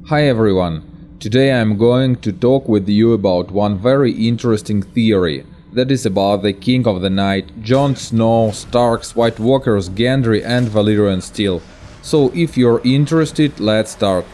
Hi everyone, today I am going to talk with you about one very interesting theory, that is about the King of the Night, Jon Snow, Starks, White Walkers, Gendry and Valerian Steel. So if you're interested, let's start.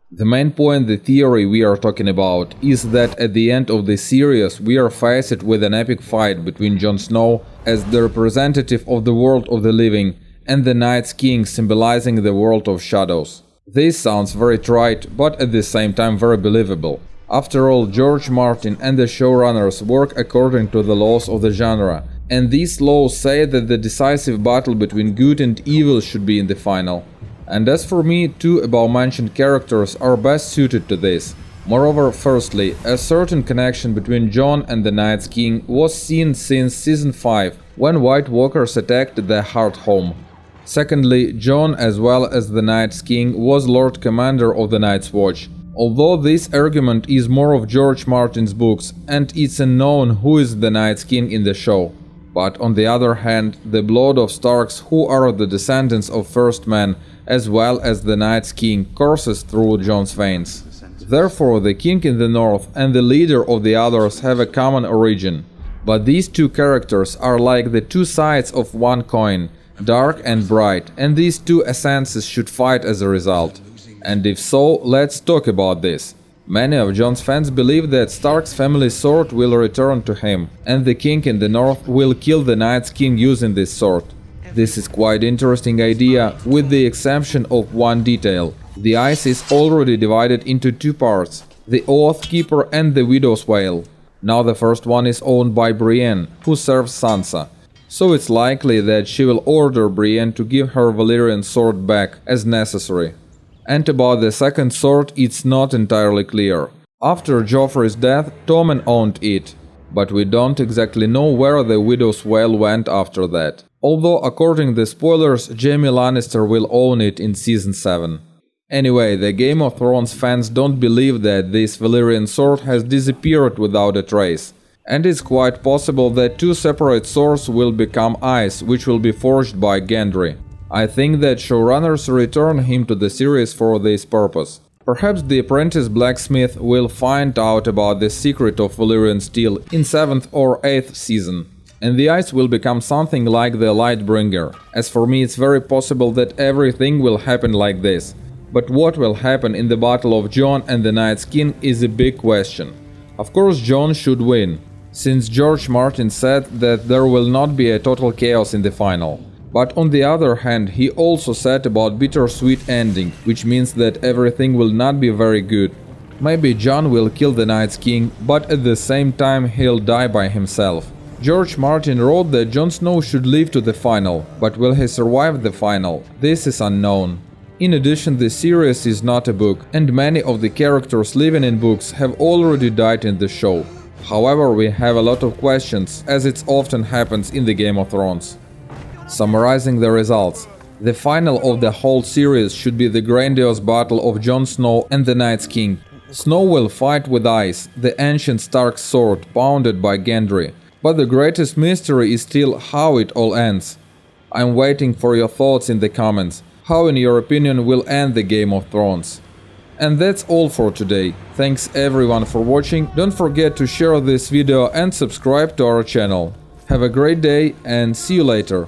The main point, the theory we are talking about, is that at the end of the series we are faced with an epic fight between Jon Snow as the representative of the world of the living and the Night's King symbolizing the world of shadows. This sounds very trite, but at the same time very believable. After all, George Martin and the showrunners work according to the laws of the genre, and these laws say that the decisive battle between good and evil should be in the final. And as for me, two above-mentioned characters are best suited to this. Moreover, firstly, a certain connection between Jon and the Night's King was seen since Season 5, when White Walkers attacked the Heart Home. Secondly, Jon, as well as the Night's King, was Lord Commander of the Night's Watch. Although this argument is more of George Martin's books, and it's unknown who is the Night's King in the show. But on the other hand, the blood of Starks, who are the descendants of First Men, as well as the Night's King, courses through Jon's veins. Therefore, the King in the north and the leader of the others have a common origin. But these two characters are like the two sides of one coin, dark and bright, and these two essences should fight as a result. And if so, let's talk about this. Many of Jon's fans believe that Stark's family sword will return to him, and the King in the north will kill the Night's King using this sword. This is quite interesting idea, with the exception of one detail. The ice is already divided into two parts, the Oath Keeper and the Widow's Wail. Now the first one is owned by Brienne, who serves Sansa. So it's likely that she will order Brienne to give her Valyrian sword back as necessary. And about the second sword, it's not entirely clear. After Joffrey's death, Tommen owned it, but we don't exactly know where the Widow's Wail went after that. Although according to the spoilers, Jaime Lannister will own it in Season 7. Anyway, the Game of Thrones fans don't believe that this Valyrian sword has disappeared without a trace. And it's quite possible that two separate swords will become ice, which will be forged by Gendry. I think that showrunners return him to the series for this purpose. Perhaps the apprentice blacksmith will find out about the secret of Valyrian Steel in 7th or 8th season, and the ice will become something like the Lightbringer. As for me, it's very possible that everything will happen like this. But what will happen in the battle of Jon and the Night's King is a big question. Of course, Jon should win, since George Martin said that there will not be a total chaos in the final. But on the other hand, he also said about bittersweet ending, which means that everything will not be very good. Maybe Jon will kill the Night's King, but at the same time he'll die by himself. George Martin wrote that Jon Snow should live to the final, but will he survive the final? This is unknown. In addition, the series is not a book, and many of the characters living in books have already died in the show. However, we have a lot of questions, as it often happens in the Game of Thrones. Summarizing the results, the final of the whole series should be the grandiose battle of Jon Snow and the Night's King. Snow will fight with ice, the ancient Stark sword pounded by Gendry. But the greatest mystery is still how it all ends. I'm waiting for your thoughts in the comments. How in your opinion will end the Game of Thrones? And that's all for today. Thanks everyone for watching. Don't forget to share this video and subscribe to our channel. Have a great day and see you later.